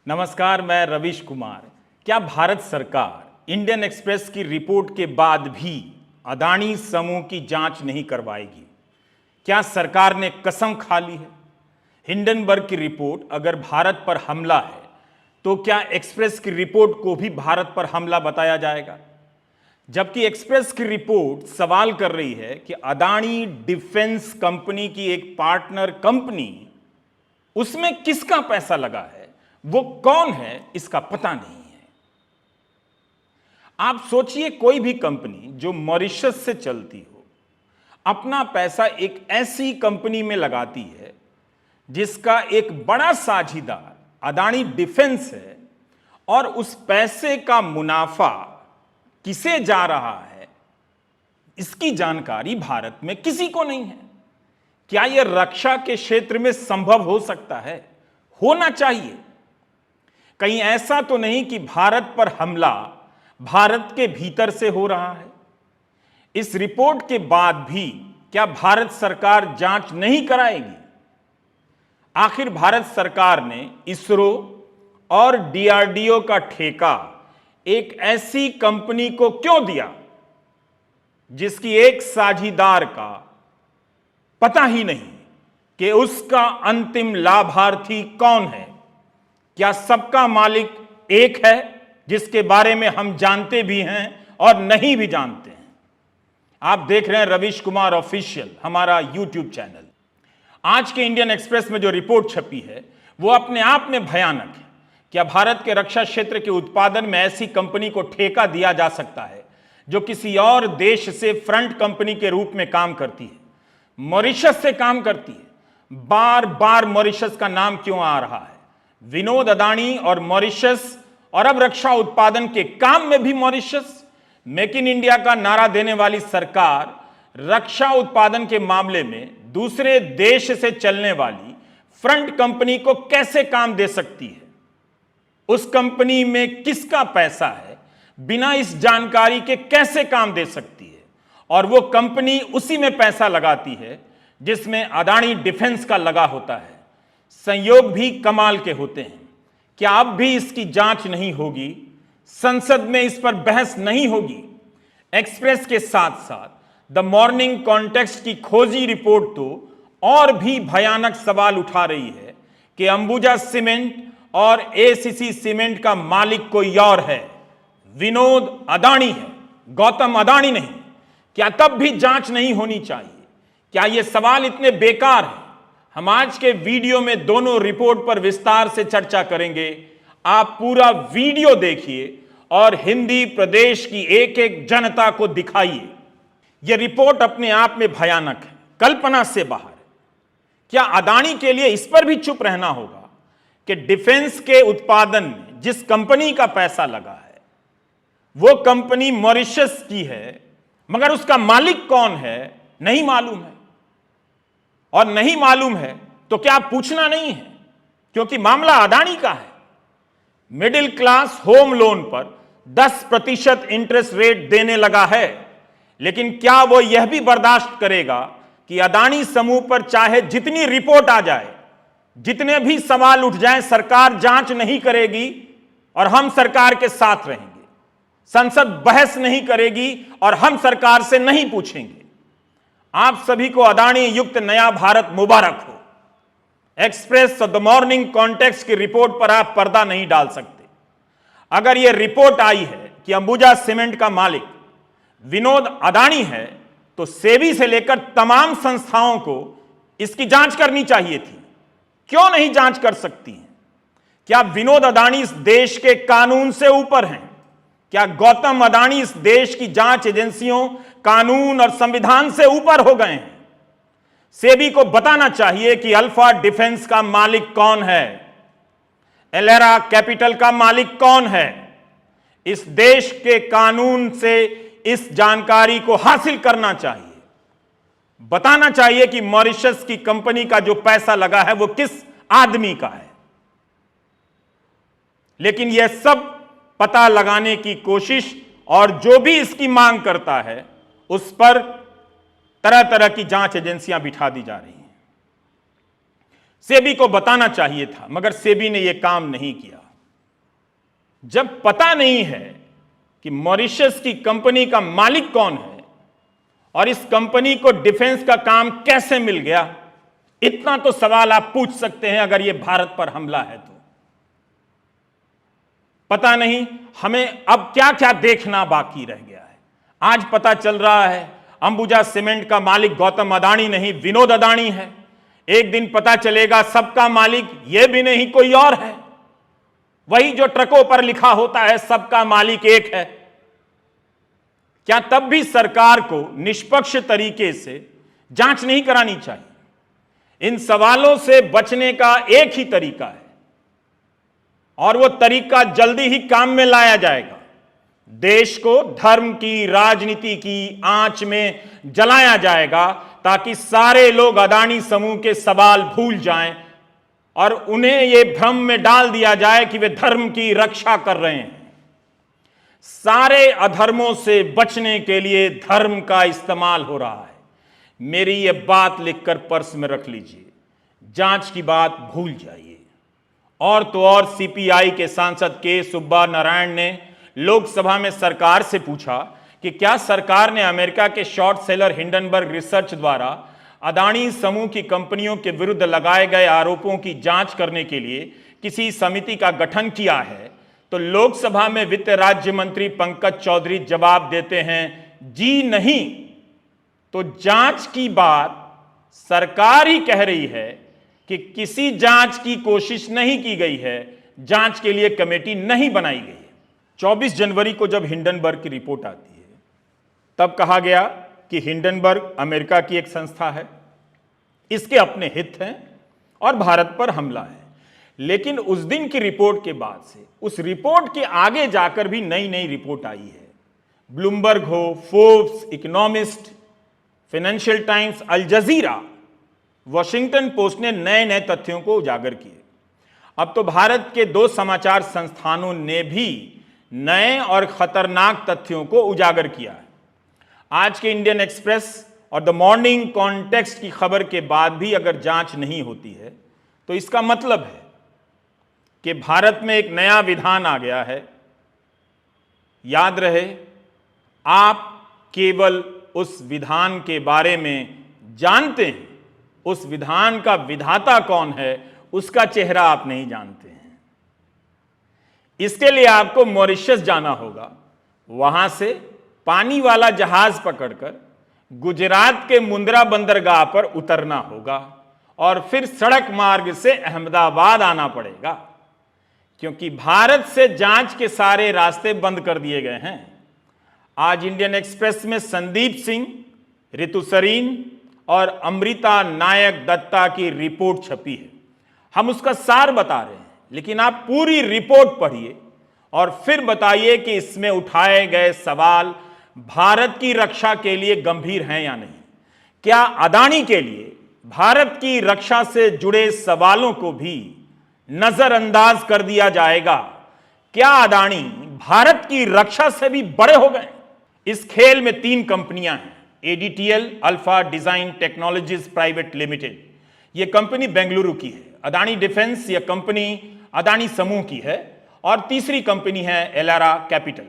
नमस्कार, मैं रवीश कुमार। क्या भारत सरकार इंडियन एक्सप्रेस की रिपोर्ट के बाद भी अदानी समूह की जांच नहीं करवाएगी? क्या सरकार ने कसम खा ली है? हिंडनबर्ग की रिपोर्ट अगर भारत पर हमला है तो क्या एक्सप्रेस की रिपोर्ट को भी भारत पर हमला बताया जाएगा? जबकि एक्सप्रेस की रिपोर्ट सवाल कर रही है कि अदानी डिफेंस कंपनी की एक पार्टनर कंपनी, उसमें किसका पैसा लगा है, वो कौन है, इसका पता नहीं है। आप सोचिए, कोई भी कंपनी जो मॉरिशस से चलती हो अपना पैसा एक ऐसी कंपनी में लगाती है जिसका एक बड़ा साझीदार अदानी डिफेंस है, और उस पैसे का मुनाफा किसे जा रहा है इसकी जानकारी भारत में किसी को नहीं है। क्या यह रक्षा के क्षेत्र में संभव हो सकता है? होना चाहिए। कहीं ऐसा तो नहीं कि भारत पर हमला भारत के भीतर से हो रहा है? इस रिपोर्ट के बाद भी क्या भारत सरकार जांच नहीं कराएगी? आखिर भारत सरकार ने इसरो और डीआरडीओ का ठेका एक ऐसी कंपनी को क्यों दिया जिसकी एक साझीदार का पता ही नहीं कि उसका अंतिम लाभार्थी कौन है? क्या सबका मालिक एक है जिसके बारे में हम जानते भी हैं और नहीं भी जानते हैं? आप देख रहे हैं रवीश कुमार ऑफिशियल, हमारा यूट्यूब चैनल। आज के इंडियन एक्सप्रेस में जो रिपोर्ट छपी है वो अपने आप में भयानक है। क्या भारत के रक्षा क्षेत्र के उत्पादन में ऐसी कंपनी को ठेका दिया जा सकता है जो किसी और देश से फ्रंट कंपनी के रूप में काम करती है, मॉरिशस से काम करती है? बार बार मॉरिशस का नाम क्यों आ रहा है? विनोद अदानी और मॉरिशस, और अब रक्षा उत्पादन के काम में भी मॉरिशस। मेक इन इंडिया का नारा देने वाली सरकार रक्षा उत्पादन के मामले में दूसरे देश से चलने वाली फ्रंट कंपनी को कैसे काम दे सकती है? उस कंपनी में किसका पैसा है, बिना इस जानकारी के कैसे काम दे सकती है? और वो कंपनी उसी में पैसा लगाती है जिसमें अदानी डिफेंस का लगा होता है। संयोग भी कमाल के होते हैं। क्या अब भी इसकी जांच नहीं होगी? संसद में इस पर बहस नहीं होगी? एक्सप्रेस के साथ साथ द मॉर्निंग कॉन्टेक्स्ट की खोजी रिपोर्ट तो और भी भयानक सवाल उठा रही है कि अंबुजा सीमेंट और एसीसी सीमेंट का मालिक कोई और है, विनोद अदानी है, गौतम अदानी नहीं। क्या तब भी जांच नहीं होनी चाहिए? क्या ये सवाल इतने बेकार हैं? हम आज के वीडियो में दोनों रिपोर्ट पर विस्तार से चर्चा करेंगे। आप पूरा वीडियो देखिए और हिंदी प्रदेश की एक एक जनता को दिखाइए। यह रिपोर्ट अपने आप में भयानक है, कल्पना से बाहर है। क्या अदानी के लिए इस पर भी चुप रहना होगा कि डिफेंस के उत्पादन में जिस कंपनी का पैसा लगा है वो कंपनी मॉरिशस की है, मगर उसका मालिक कौन है नहीं मालूम है? और नहीं मालूम है तो क्या पूछना नहीं है? क्योंकि मामला अदानी का है। मिडिल क्लास होम लोन पर 10% इंटरेस्ट रेट देने लगा है, लेकिन क्या वो यह भी बर्दाश्त करेगा कि अदानी समूह पर चाहे जितनी रिपोर्ट आ जाए, जितने भी सवाल उठ जाएं, सरकार जांच नहीं करेगी और हम सरकार के साथ रहेंगे? संसद बहस नहीं करेगी और हम सरकार से नहीं पूछेंगे? आप सभी को अदानी युक्त नया भारत मुबारक हो। एक्सप्रेस और द मॉर्निंग कॉन्टेक्स्ट की रिपोर्ट पर आप पर्दा नहीं डाल सकते। अगर यह रिपोर्ट आई है कि अंबुजा सीमेंट का मालिक विनोद अदानी है तो सेबी से लेकर तमाम संस्थाओं को इसकी जांच करनी चाहिए थी। क्यों नहीं जांच कर सकती हैं? क्या विनोद अदानी इस देश के कानून से ऊपर हैं? क्या गौतम अदानी इस देश की जांच एजेंसियों, कानून और संविधान से ऊपर हो गए हैं? सेबी को बताना चाहिए कि अल्फा डिफेंस का मालिक कौन है, एलेरा कैपिटल का मालिक कौन है। इस देश के कानून से इस जानकारी को हासिल करना चाहिए। बताना चाहिए कि मॉरिशस की कंपनी का जो पैसा लगा है वो किस आदमी का है। लेकिन यह सब पता लगाने की कोशिश और जो भी इसकी मांग करता है उस पर तरह तरह की जांच एजेंसियां बिठा दी जा रही हैं। सेबी को बताना चाहिए था, मगर सेबी ने यह काम नहीं किया। जब पता नहीं है कि मॉरिशस की कंपनी का मालिक कौन है और इस कंपनी को डिफेंस का काम कैसे मिल गया, इतना तो सवाल आप पूछ सकते हैं अगर यह भारत पर हमला है तो। पता नहीं हमें अब क्या क्या देखना बाकी रह गया है। आज पता चल रहा है अंबुजा सीमेंट का मालिक गौतम अदानी नहीं, विनोद अदानी है। एक दिन पता चलेगा सबका मालिक यह भी नहीं कोई और है। वही जो ट्रकों पर लिखा होता है सबका मालिक एक है। क्या तब भी सरकार को निष्पक्ष तरीके से जांच नहीं करानी चाहिए? इन सवालों से बचने का एक ही तरीका है और वो तरीका जल्दी ही काम में लाया जाएगा। देश को धर्म की, राजनीति की आंच में जलाया जाएगा ताकि सारे लोग अदानी समूह के सवाल भूल जाएं और उन्हें यह भ्रम में डाल दिया जाए कि वे धर्म की रक्षा कर रहे हैं। सारे अधर्मों से बचने के लिए धर्म का इस्तेमाल हो रहा है। मेरी यह बात लिखकर पर्स में रख लीजिए। जांच की बात भूल जाइए। और तो और सीपीआई के सांसद के सुब्बा नारायण ने लोकसभा में सरकार से पूछा कि क्या सरकार ने अमेरिका के शॉर्ट सेलर हिंडनबर्ग रिसर्च द्वारा अदानी समूह की कंपनियों के विरुद्ध लगाए गए आरोपों की जांच करने के लिए किसी समिति का गठन किया है? तो लोकसभा में वित्त राज्य मंत्री पंकज चौधरी जवाब देते हैं, जी नहीं। तो जांच की बात सरकार ही कह रही है कि किसी जांच की कोशिश नहीं की गई है, जांच के लिए कमेटी नहीं बनाई गई है। 24 जनवरी को जब हिंडनबर्ग की रिपोर्ट आती है तब कहा गया कि हिंडनबर्ग अमेरिका की एक संस्था है, इसके अपने हित हैं और भारत पर हमला है। लेकिन उस दिन की रिपोर्ट के बाद से उस रिपोर्ट के आगे जाकर भी नई नई रिपोर्ट आई है। ब्लूमबर्ग हो, फोर्ब्स, इकोनॉमिस्ट, फाइनेंशियल टाइम्स, अल जजीरा, वॉशिंगटन पोस्ट ने नए नए तथ्यों को उजागर किए। अब तो भारत के 2 समाचार संस्थानों ने भी नए और खतरनाक तथ्यों को उजागर किया है। आज के इंडियन एक्सप्रेस और द मॉर्निंग कॉन्टेक्स्ट की खबर के बाद भी अगर जांच नहीं होती है तो इसका मतलब है कि भारत में एक नया विधान आ गया है। याद रहे, आप केवल उस विधान के बारे में जानते हैं, उस विधान का विधाता कौन है उसका चेहरा आप नहीं जानते हैं। इसके लिए आपको मॉरिशस जाना होगा, वहां से पानी वाला जहाज पकड़कर गुजरात के मुंद्रा बंदरगाह पर उतरना होगा और फिर सड़क मार्ग से अहमदाबाद आना पड़ेगा, क्योंकि भारत से जांच के सारे रास्ते बंद कर दिए गए हैं। आज इंडियन एक्सप्रेस में संदीप सिंह, ऋतु सरीन और अमृता नायक दत्ता की रिपोर्ट छपी है। हम उसका सार बता रहे हैं, लेकिन आप पूरी रिपोर्ट पढ़िए और फिर बताइए कि इसमें उठाए गए सवाल भारत की रक्षा के लिए गंभीर हैं या नहीं। क्या अदानी के लिए भारत की रक्षा से जुड़े सवालों को भी नजरअंदाज कर दिया जाएगा? क्या अदानी भारत की रक्षा से भी बड़े हो गए? इस खेल में 3 कंपनियां हैं। एडीटीएल, alpha design technologies private limited, यह कंपनी बेंगलुरु की है। अदानी डिफेंस, यह कंपनी अदानी समूह की है। और तीसरी कंपनी है एलेरा कैपिटल।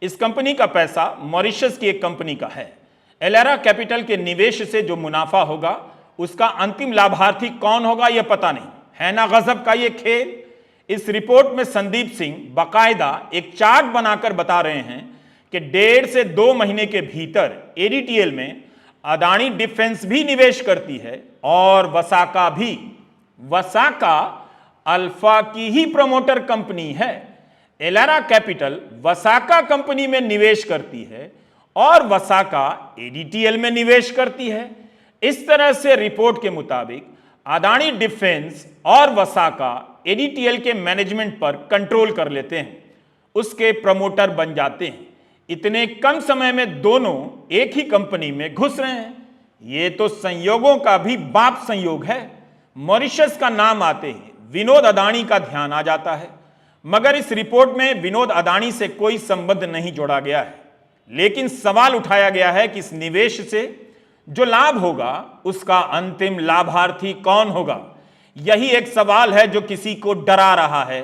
इस कंपनी का पैसा मॉरिशस की एक कंपनी का है। एलेरा कैपिटल के निवेश से जो मुनाफा होगा उसका अंतिम लाभार्थी कौन होगा यह पता नहीं है। ना गजब का यह खेल। इस रिपोर्ट में संदीप सिंह बाकायदा एक चार्ट बनाकर बता रहे हैं कि 1.5 से 2 महीने के भीतर एडीटीएल में अदानी डिफेंस भी निवेश करती है और वसाका भी। वसाका अल्फा की ही प्रमोटर कंपनी है। एलेरा कैपिटल वसाका कंपनी में निवेश करती है और वसाका एडीटीएल में निवेश करती है। इस तरह से रिपोर्ट के मुताबिक अदानी डिफेंस और वसाका एडीटीएल के मैनेजमेंट पर कंट्रोल कर लेते हैं, उसके प्रमोटर बन जाते हैं। इतने कम समय में दोनों एक ही कंपनी में घुस रहे हैं। यह तो संयोगों का भी बाप संयोग है। मॉरिशस का नाम आते ही विनोद अदानी का ध्यान आ जाता है, मगर इस रिपोर्ट में विनोद अदानी से कोई संबंध नहीं जोड़ा गया है। लेकिन सवाल उठाया गया है कि इस निवेश से जो लाभ होगा उसका अंतिम लाभार्थी कौन होगा। यही एक सवाल है जो किसी को डरा रहा है।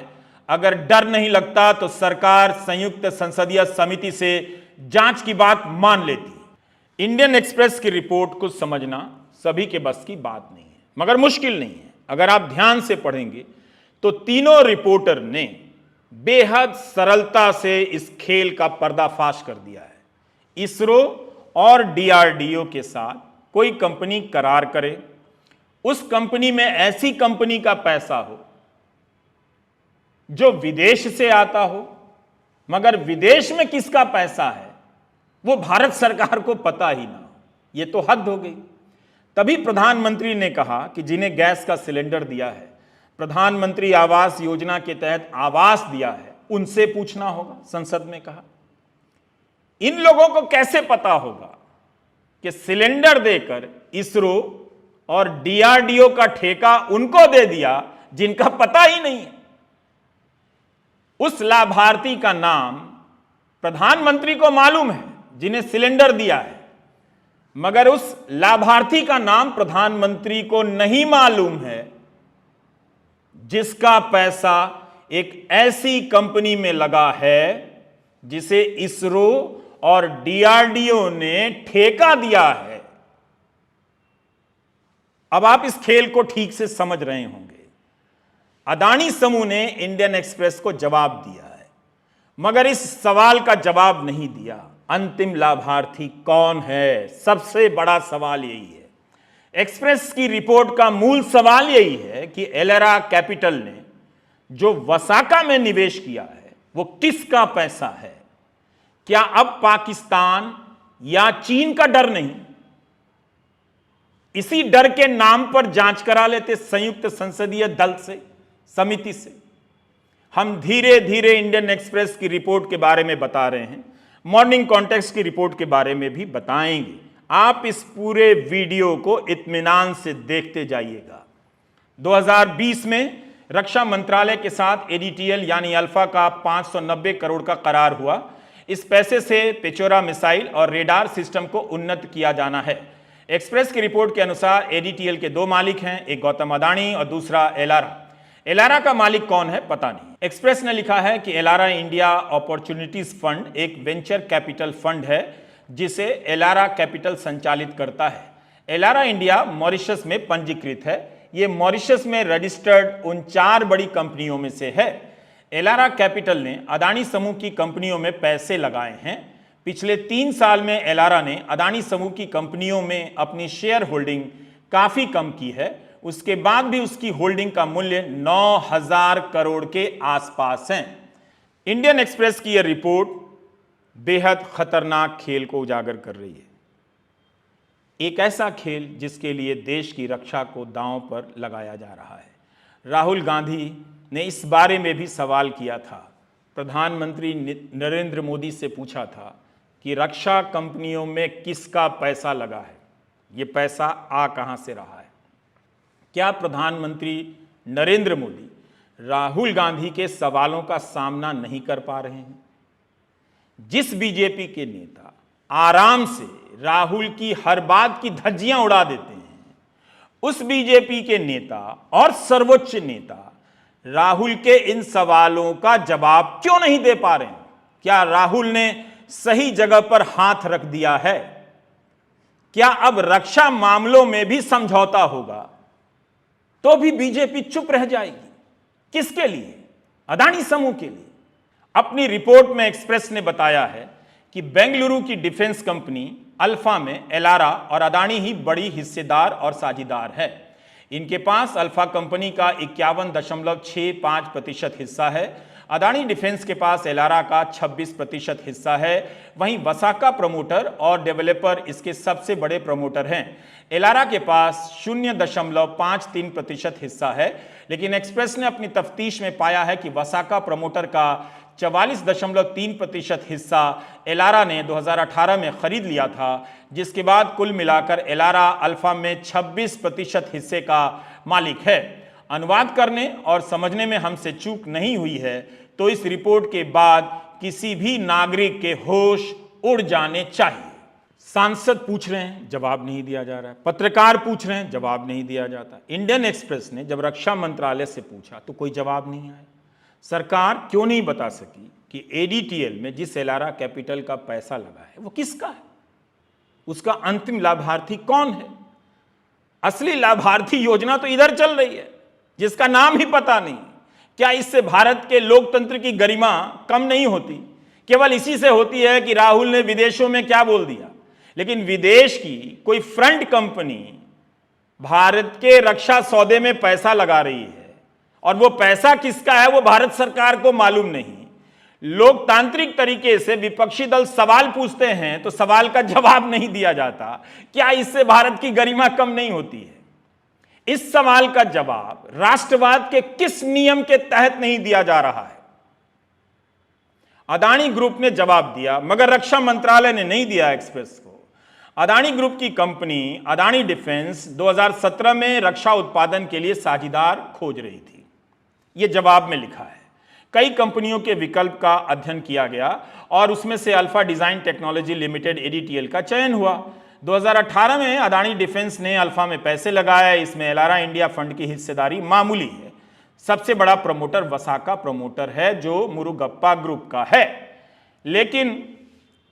अगर डर नहीं लगता तो सरकार संयुक्त संसदीय समिति से जांच की बात मान लेती। इंडियन एक्सप्रेस की रिपोर्ट को समझना सभी के बस की बात नहीं है, मगर मुश्किल नहीं है। अगर आप ध्यान से पढ़ेंगे तो तीनों रिपोर्टर ने बेहद सरलता से इस खेल का पर्दाफाश कर दिया है। इसरो और डीआरडीओ के साथ कोई कंपनी करार करे, उस कंपनी में ऐसी कंपनी का पैसा हो जो विदेश से आता हो, मगर विदेश में किसका पैसा है वो भारत सरकार को पता ही ना हो। ये तो हद हो गई। तभी प्रधानमंत्री ने कहा कि जिन्हें गैस का सिलेंडर दिया है, प्रधानमंत्री आवास योजना के तहत आवास दिया है, उनसे पूछना होगा। संसद में कहा इन लोगों को कैसे पता होगा कि सिलेंडर देकर इसरो और डीआरडीओ का ठेका उनको दे दिया जिनका पता ही नहीं है। उस लाभार्थी का नाम प्रधानमंत्री को मालूम है जिन्हें सिलेंडर दिया है, मगर उस लाभार्थी का नाम प्रधानमंत्री को नहीं मालूम है जिसका पैसा एक ऐसी कंपनी में लगा है जिसे इसरो और डीआरडीओ ने ठेका दिया है। अब आप इस खेल को ठीक से समझ रहे होंगे। अदानी समूह ने इंडियन एक्सप्रेस को जवाब दिया है, मगर इस सवाल का जवाब नहीं दिया, अंतिम लाभार्थी कौन है। सबसे बड़ा सवाल यही है। एक्सप्रेस की रिपोर्ट का मूल सवाल यही है कि एलेरा कैपिटल ने जो वसाका में निवेश किया है वो किसका पैसा है। क्या अब पाकिस्तान या चीन का डर नहीं, इसी डर के नाम पर जांच करा लेते संयुक्त संसदीय दल से, समिति से। हम धीरे धीरे इंडियन एक्सप्रेस की रिपोर्ट के बारे में बता रहे हैं, मॉर्निंग कॉन्टेक्स्ट की रिपोर्ट के बारे में भी बताएंगे। आप इस पूरे वीडियो को इत्मीनान से देखते जाइएगा। 2020 में रक्षा मंत्रालय के साथ एडीटीएल यानी अल्फा का 590 करोड़ का करार हुआ। इस पैसे से पेचोरा मिसाइल और रेडार सिस्टम को उन्नत किया जाना है। एक्सप्रेस की रिपोर्ट के अनुसार एडीटीएल के दो मालिक हैं, एक गौतम अदानी और दूसरा एलारा। एलारा का मालिक कौन है पता नहीं। एक्सप्रेस ने लिखा है कि एलारा इंडिया अपॉर्चुनिटीज फंड एक वेंचर कैपिटल फंड है जिसे एलारा कैपिटल संचालित करता है। एलारा इंडिया मॉरिशस में पंजीकृत है। यह मॉरिशस में रजिस्टर्ड उन 4 बड़ी कंपनियों में से है। एलारा कैपिटल ने अदानी समूह की कंपनियों में पैसे लगाए हैं। पिछले 3 साल में एलारा ने अदानी समूह की कंपनियों में अपनी शेयर होल्डिंग काफी कम की है। उसके बाद भी उसकी होल्डिंग का मूल्य 9,000 करोड़ के आसपास है। इंडियन एक्सप्रेस की यह रिपोर्ट बेहद खतरनाक खेल को उजागर कर रही है। एक ऐसा खेल जिसके लिए देश की रक्षा को दांव पर लगाया जा रहा है। राहुल गांधी ने इस बारे में भी सवाल किया था। प्रधानमंत्री नरेंद्र मोदी से पूछा था कि रक्षा कंपनियों में किसका पैसा लगा है, ये पैसा आ कहां से रहा है। क्या प्रधानमंत्री नरेंद्र मोदी राहुल गांधी के सवालों का सामना नहीं कर पा रहे हैं? जिस बीजेपी के नेता आराम से राहुल की हर बात की धज्जियां उड़ा देते हैं, उस बीजेपी के नेता और सर्वोच्च नेता राहुल के इन सवालों का जवाब क्यों नहीं दे पा रहे हैं? क्या राहुल ने सही जगह पर हाथ रख दिया है? क्या अब रक्षा मामलों में भी समझौता होगा तो भी बीजेपी चुप रह जाएगी? किसके लिए? अदानी समूह के लिए। अपनी रिपोर्ट में एक्सप्रेस ने बताया है कि बेंगलुरु की डिफेंस कंपनी अल्फा में एलारा और अदानी ही बड़ी हिस्सेदार और साझीदार है। इनके पास अल्फा कंपनी का 51.65% हिस्सा है। अदानी डिफेंस के पास एलारा का 26% हिस्सा है। वहीं वसाका प्रमोटर और डेवलपर इसके सबसे बड़े प्रमोटर हैं। एलारा के पास 0.53% हिस्सा है, लेकिन एक्सप्रेस ने अपनी तफ्तीश में पाया है कि वसाका प्रमोटर का 44.3% हिस्सा एलारा ने 2018 में खरीद लिया था, जिसके बाद कुल मिलाकर एलारा अल्फा में 26% हिस्से का मालिक है। अनुवाद करने और समझने में हमसे चूक नहीं हुई है तो इस रिपोर्ट के बाद किसी भी नागरिक के होश उड़ जाने चाहिए। सांसद पूछ रहे हैं, जवाब नहीं दिया जा रहा है। पत्रकार पूछ रहे हैं, जवाब नहीं दिया जाता। इंडियन एक्सप्रेस ने जब रक्षा मंत्रालय से पूछा तो कोई जवाब नहीं आया। सरकार क्यों नहीं बता सकी कि एडीटीएल में जिस एलारा कैपिटल का पैसा लगा है वो किसका है, उसका अंतिम लाभार्थी कौन है। असली लाभार्थी योजना तो इधर चल रही है जिसका नाम ही पता नहीं। क्या इससे भारत के लोकतंत्र की गरिमा कम नहीं होती? केवल इसी से होती है कि राहुल ने विदेशों में क्या बोल दिया, लेकिन विदेश की कोई फ्रंट कंपनी भारत के रक्षा सौदे में पैसा लगा रही है और वो पैसा किसका है वो भारत सरकार को मालूम नहीं। लोकतांत्रिक तरीके से विपक्षी दल सवाल पूछते हैं तो सवाल का जवाब नहीं दिया जाता। क्या इससे भारत की गरिमा कम नहीं होती है? इस सवाल का जवाब राष्ट्रवाद के किस नियम के तहत नहीं दिया जा रहा है? अदानी ग्रुप ने जवाब दिया मगर रक्षा मंत्रालय ने नहीं दिया एक्सप्रेस को। अदानी ग्रुप की कंपनी अदानी डिफेंस 2017 में रक्षा उत्पादन के लिए साझीदार खोज रही थी। यह जवाब में लिखा है। कई कंपनियों के विकल्प का अध्ययन किया गया और उसमें से अल्फा डिजाइन टेक्नोलॉजी लिमिटेड एडीटीएल का चयन हुआ। 2018 में अदानी डिफेंस ने अल्फा में पैसे लगाए। इसमें एलारा इंडिया फंड की हिस्सेदारी मामूली है। सबसे बड़ा प्रमोटर वसाका प्रमोटर है जो मुरुगप्पा ग्रुप का है, लेकिन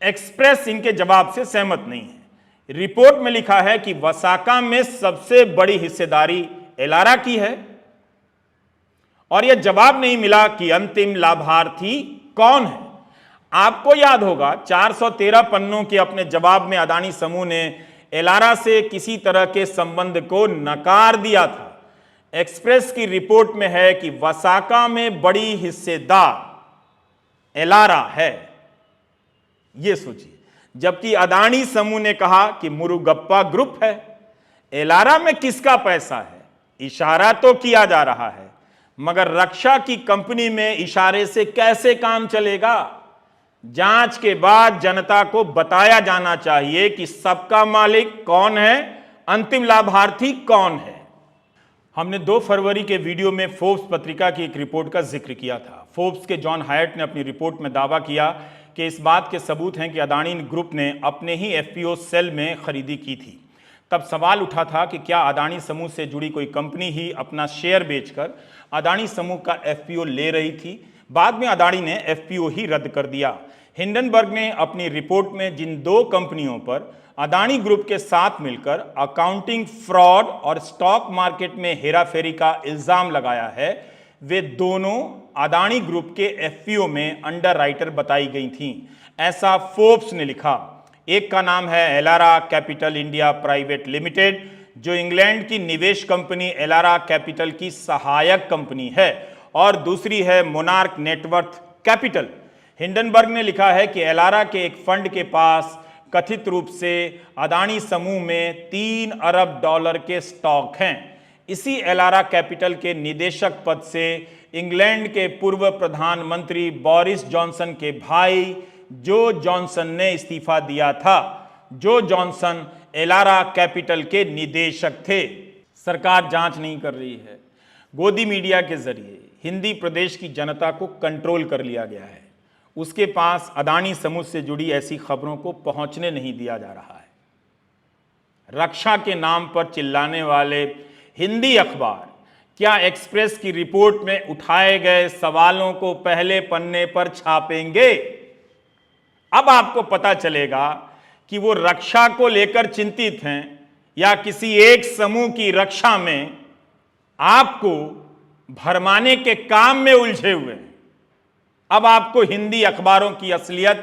एक्सप्रेस इनके जवाब से सहमत नहीं है। रिपोर्ट में लिखा है कि वसाका में सबसे बड़ी हिस्सेदारी एलारा की है और यह जवाब नहीं मिला कि अंतिम लाभार्थी कौन है। आपको याद होगा 413 पन्नों के अपने जवाब में अदानी समूह ने एलारा से किसी तरह के संबंध को नकार दिया था। एक्सप्रेस की रिपोर्ट में है कि वसाका में बड़ी हिस्सेदार एलारा है। यह सोचिए, जबकि अदानी समूह ने कहा कि मुरुगप्पा ग्रुप है। एलारा में किसका पैसा है? इशारा तो किया जा रहा है मगर रक्षा की कंपनी में इशारे से कैसे काम चलेगा? जांच के बाद जनता को बताया जाना चाहिए कि सबका मालिक कौन है, अंतिम लाभार्थी कौन है। हमने 2 फरवरी के वीडियो में फोर्ब्स पत्रिका की एक रिपोर्ट का जिक्र किया था। फोर्ब्स के जॉन हायट ने अपनी रिपोर्ट में दावा किया कि इस बात के सबूत हैं कि अदानी ग्रुप ने अपने ही एफपीओ सेल में खरीदी की थी। तब सवाल उठा था कि क्या अदानी समूह से जुड़ी कोई कंपनी ही अपना शेयर बेचकर अदानी समूह का एफपीओ ले रही थी। बाद में अदानी ने एफपीओ ही रद्द कर दिया। हिंडनबर्ग ने अपनी रिपोर्ट में जिन 2 कंपनियों पर अदानी ग्रुप के साथ मिलकर अकाउंटिंग फ्रॉड और स्टॉक मार्केट में हेराफेरी का इल्जाम लगाया है, वे दोनों अदानी ग्रुप के एफपीओ में अंडरराइटर बताई गई थीं। ऐसा फोर्ब्स ने लिखा। एक का नाम है Elara capital India private limited, जो इंग्लैंड की निवेश कंपनी एलारा कैपिटल की सहायक कंपनी है, और दूसरी है मोनार्क नेटवर्थ कैपिटल। हिंडनबर्ग ने लिखा है कि एलारा के एक फंड के पास कथित रूप से अदानी समूह में $3 अरब के स्टॉक हैं। इसी एलारा कैपिटल के निदेशक पद से इंग्लैंड के पूर्व प्रधानमंत्री बोरिस जॉनसन के भाई जो जॉनसन ने इस्तीफा दिया था। जो जॉनसन एलारा कैपिटल के निदेशक थे। सरकार जांच नहीं कर रही है। गोदी मीडिया के जरिए हिंदी प्रदेश की जनता को कंट्रोल कर लिया गया है। उसके पास अदानी समूह से जुड़ी ऐसी खबरों को पहुंचने नहीं दिया जा रहा है। रक्षा के नाम पर चिल्लाने वाले हिंदी अखबार क्या एक्सप्रेस की रिपोर्ट में उठाए गए सवालों को पहले पन्ने पर छापेंगे? अब आपको पता चलेगा कि वो रक्षा को लेकर चिंतित हैं या किसी एक समूह की रक्षा में आपको भरमाने के काम में उलझे हुए हैं। अब आपको हिंदी अखबारों की असलियत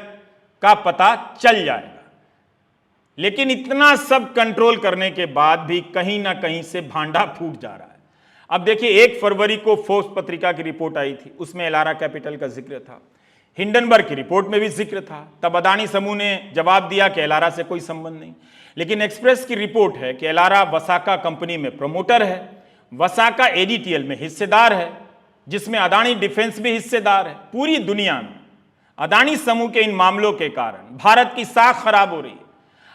का पता चल जाएगा। लेकिन इतना सब कंट्रोल करने के बाद भी कहीं ना कहीं से भांडा फूट जा रहा है। अब देखिए, 1 फरवरी को फोर्ब्स पत्रिका की रिपोर्ट आई थी, उसमें एलारा कैपिटल का जिक्र था। हिंडनबर्ग की रिपोर्ट में भी जिक्र था। तब अदानी समूह ने जवाब दिया कि एलारा से कोई संबंध नहीं। लेकिन एक्सप्रेस की रिपोर्ट है कि एलारा वसाका कंपनी में प्रमोटर है, वसाका एडीटीएल में हिस्सेदार है, जिसमें अदानी डिफेंस भी हिस्सेदार है। पूरी दुनिया में अदानी समूह के इन मामलों के कारण भारत की साख खराब हो रही है।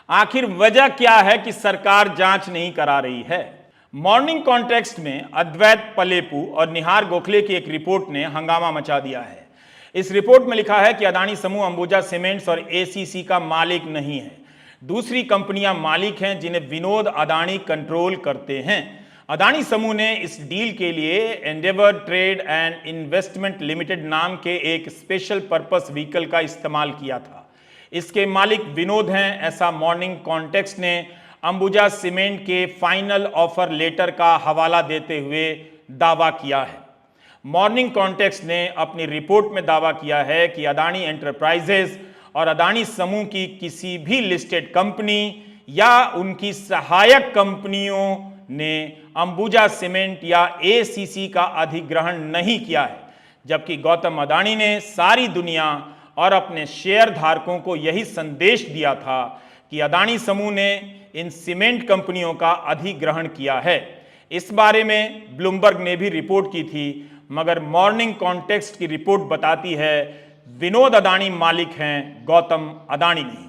आखिर वजह क्या है कि सरकार जांच नहीं करा रही है? मॉर्निंग कॉन्टेक्स्ट में अद्वैत पलेपू और निहार गोखले की एक रिपोर्ट ने हंगामा मचा दिया है। इस रिपोर्ट में लिखा है कि अदानी समूह अंबुजा सीमेंट्स और एसीसी का मालिक नहीं है। दूसरी कंपनियां मालिक हैं जिन्हें विनोद अदानी कंट्रोल करते हैं। अदानी समूह ने इस डील के लिए Endeavour trade and investment limited नाम के एक स्पेशल पर्पस व्हीकल का इस्तेमाल किया था। इसके मालिक विनोद हैं, ऐसा मॉर्निंग कॉन्टेक्स्ट ने अंबुजा सीमेंट के फाइनल ऑफर लेटर का हवाला देते हुए दावा किया है। मॉर्निंग कॉन्टेक्स्ट ने अपनी रिपोर्ट में दावा किया है कि अदानी एंटरप्राइजेज और अदानी समूह की किसी भी लिस्टेड कंपनी या उनकी सहायक कंपनियों ने अंबुजा सीमेंट या एसीसी का अधिग्रहण नहीं किया है, जबकि गौतम अदानी ने सारी दुनिया और अपने शेयर धारकों को यही संदेश दिया था कि अदानी समूह ने इन सीमेंट कंपनियों का अधिग्रहण किया है। इस बारे में ब्लूमबर्ग ने भी रिपोर्ट की थी, मगर मॉर्निंग कॉन्टेक्स्ट की रिपोर्ट बताती है विनोद अदानी मालिक हैं, गौतम अदानी नहीं।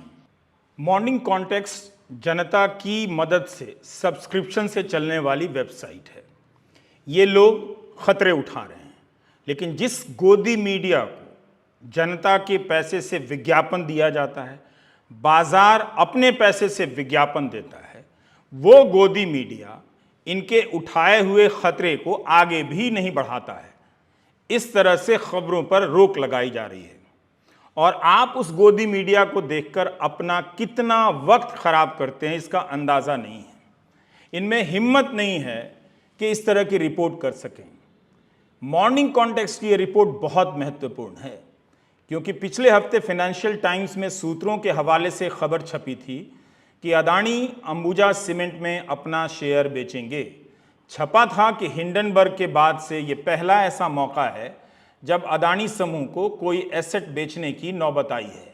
मॉर्निंग कॉन्टेक्स्ट जनता की मदद से सब्सक्रिप्शन से चलने वाली वेबसाइट है। ये लोग खतरे उठा रहे हैं, लेकिन जिस गोदी मीडिया को जनता के पैसे से विज्ञापन दिया जाता है, बाजार अपने पैसे से विज्ञापन देता है, वो गोदी मीडिया इनके उठाए हुए खतरे को आगे भी नहीं बढ़ाता है। इस तरह से खबरों पर रोक लगाई जा रही है और आप उस गोदी मीडिया को देखकर अपना कितना वक्त खराब करते हैं इसका अंदाज़ा नहीं है। इनमें हिम्मत नहीं है कि इस तरह की रिपोर्ट कर सकें। मॉर्निंग कॉन्टेक्स्ट की ये रिपोर्ट बहुत महत्वपूर्ण है, क्योंकि पिछले हफ्ते फाइनेंशियल टाइम्स में सूत्रों के हवाले से खबर छपी थी कि अदानी अंबुजा सीमेंट में अपना शेयर बेचेंगे। छपा था कि हिंडनबर्ग के बाद से ये पहला ऐसा मौका है जब अदानी समूह को कोई एसेट बेचने की नौबत आई है।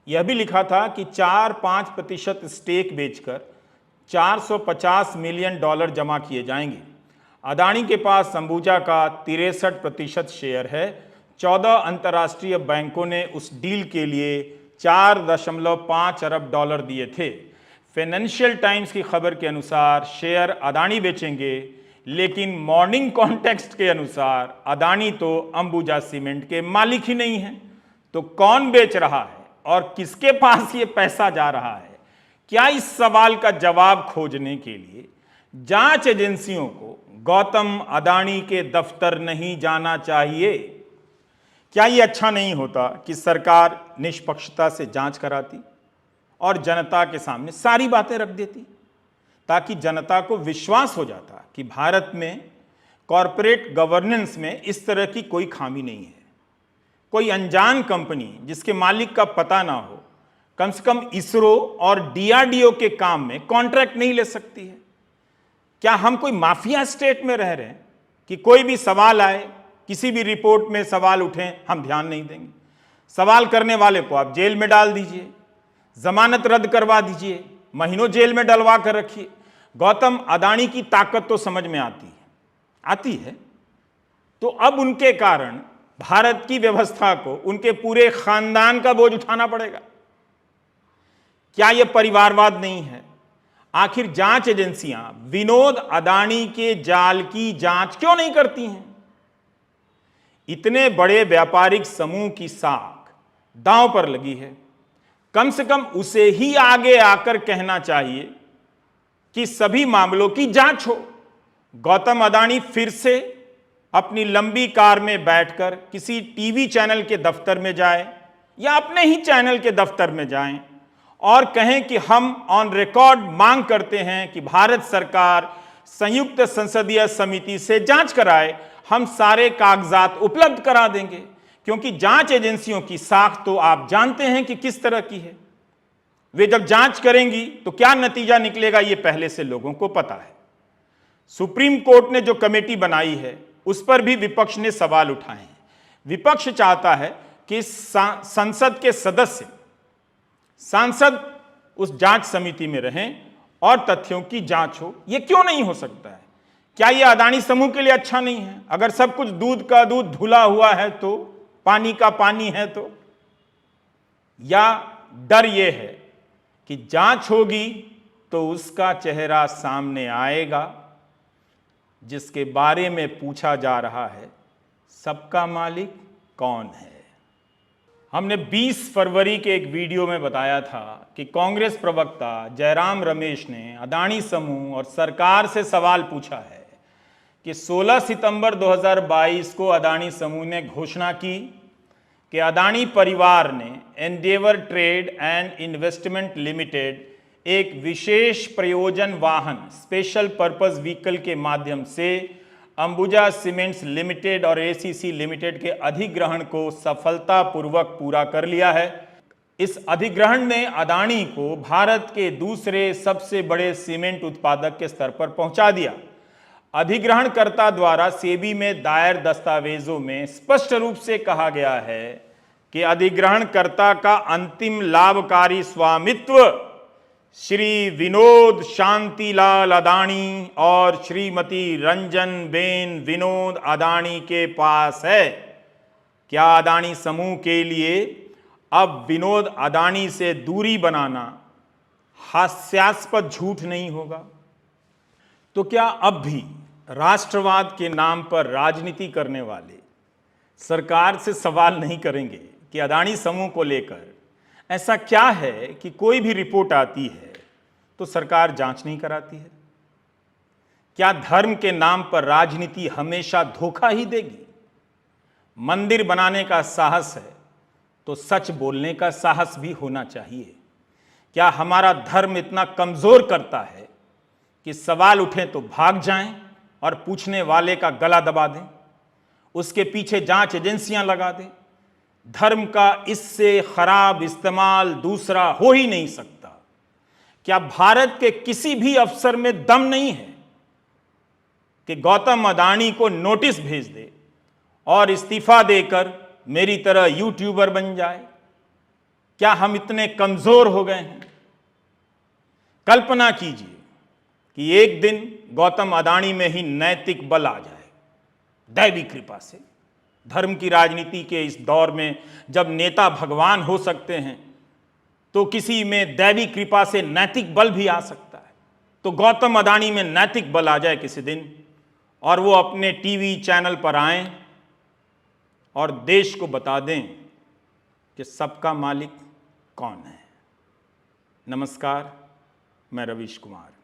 यह भी लिखा था कि 4-5% स्टेक बेचकर $450 मिलियन जमा किए जाएंगे। अदानी के पास अंबुजा का 63% शेयर है। 14 अंतर्राष्ट्रीय बैंकों ने उस डील के लिए $4.5 अरब दिए थे। फाइनेंशियल टाइम्स की खबर के अनुसार शेयर अदानी बेचेंगे, लेकिन मॉर्निंग कॉन्टेक्स्ट के अनुसार अदानी तो अंबुजा सीमेंट के मालिक ही नहीं है। तो कौन बेच रहा है और किसके पास ये पैसा जा रहा है? क्या इस सवाल का जवाब खोजने के लिए जांच एजेंसियों को गौतम अदानी के दफ्तर नहीं जाना चाहिए? क्या ये अच्छा नहीं होता कि सरकार निष्पक्षता से जांच कराती और जनता के सामने सारी बातें रख देती, ताकि जनता को विश्वास हो जाता कि भारत में कॉरपोरेट गवर्नेंस में इस तरह की कोई खामी नहीं है। कोई अनजान कंपनी जिसके मालिक का पता ना हो, कम से कम इसरो और डीआरडीओ के काम में कॉन्ट्रैक्ट नहीं ले सकती है। क्या हम कोई माफिया स्टेट में रह रहे हैं कि कोई भी सवाल आए, किसी भी रिपोर्ट में सवाल उठें, हम ध्यान नहीं देंगे? सवाल करने वाले को आप जेल में डाल दीजिए, जमानत रद्द करवा दीजिए, महीनों जेल में डलवा कर रखिए। गौतम अदानी की ताकत तो समझ में आती है। तो अब उनके कारण भारत की व्यवस्था को, उनके पूरे खानदान का बोझ उठाना पड़ेगा। क्या यह परिवारवाद नहीं है? आखिर जांच एजेंसियां विनोद अदानी के जाल की जांच क्यों नहीं करती हैं? इतने बड़े व्यापारिक समूह की साख दांव पर लगी है। कम से कम उसे ही आगे आकर कहना चाहिए कि सभी मामलों की जांच हो। गौतम अदानी फिर से अपनी लंबी कार में बैठकर किसी टीवी चैनल के दफ्तर में जाए या अपने ही चैनल के दफ्तर में जाएं और कहें कि हम ऑन रिकॉर्ड मांग करते हैं कि भारत सरकार संयुक्त संसदीय समिति से जांच कराए, हम सारे कागजात उपलब्ध करा देंगे। क्योंकि जांच एजेंसियों की साख तो आप जानते हैं कि किस तरह की है। वे जब जांच करेंगी तो क्या नतीजा निकलेगा, ये पहले से लोगों को पता है। सुप्रीम कोर्ट ने जो कमेटी बनाई है उस पर भी विपक्ष ने सवाल उठाए हैं। विपक्ष चाहता है कि संसद के सदस्य, सांसद उस जांच समिति में रहें और तथ्यों की जांच हो। यह क्यों नहीं हो सकता है? क्या यह अदानी समूह के लिए अच्छा नहीं है? अगर सब कुछ दूध का दूध धुला हुआ है तो, पानी का पानी है तो? या डर यह है कि जांच होगी तो उसका चेहरा सामने आएगा जिसके बारे में पूछा जा रहा है, सबका मालिक कौन है? हमने 20 फरवरी के एक वीडियो में बताया था कि कांग्रेस प्रवक्ता जयराम रमेश ने अदानी समूह और सरकार से सवाल पूछा है कि 16 सितंबर 2022 को अदानी समूह ने घोषणा की कि अदानी परिवार ने Endeavour trade and investment limited एक विशेष प्रयोजन वाहन स्पेशल पर्पस व्हीकल के माध्यम से अंबुजा सीमेंट्स लिमिटेड और एसीसी लिमिटेड के अधिग्रहण को सफलतापूर्वक पूरा कर लिया है। इस अधिग्रहण ने अदानी को भारत के दूसरे सबसे बड़े सीमेंट उत्पादक के स्तर पर पहुंचा दिया। अधिग्रहणकर्ता द्वारा सेबी में दायर दस्तावेजों में स्पष्ट रूप से कहा गया है कि अधिग्रहणकर्ता का अंतिम लाभकारी स्वामित्व श्री विनोद शांतिलाल अदानी और श्रीमती रंजन बेन विनोद अदानी के पास है। क्या अदानी समूह के लिए अब विनोद अदानी से दूरी बनाना हास्यास्पद झूठ नहीं होगा? तो क्या अब भी राष्ट्रवाद के नाम पर राजनीति करने वाले सरकार से सवाल नहीं करेंगे कि अदानी समूह को लेकर ऐसा क्या है कि कोई भी रिपोर्ट आती है तो सरकार जांच नहीं कराती है? क्या धर्म के नाम पर राजनीति हमेशा धोखा ही देगी? मंदिर बनाने का साहस है तो सच बोलने का साहस भी होना चाहिए। क्या हमारा धर्म इतना कमजोर करता है कि सवाल उठे तो भाग जाएं और पूछने वाले का गला दबा दें, उसके पीछे जांच एजेंसियां लगा दें? धर्म का इससे खराब इस्तेमाल दूसरा हो ही नहीं सकता। क्या भारत के किसी भी अफसर में दम नहीं है कि गौतम अदानी को नोटिस भेज दे और इस्तीफा देकर मेरी तरह यूट्यूबर बन जाए? क्या हम इतने कमजोर हो गए हैं? कल्पना कीजिए कि एक दिन गौतम अदानी में ही नैतिक बल आ जाए, दैवी कृपा से। धर्म की राजनीति के इस दौर में जब नेता भगवान हो सकते हैं तो किसी में दैवी कृपा से नैतिक बल भी आ सकता है। तो गौतम अदानी में नैतिक बल आ जाए किसी दिन और वो अपने टीवी चैनल पर आएं और देश को बता दें कि सबका मालिक कौन है। नमस्कार, मैं रवीश कुमार।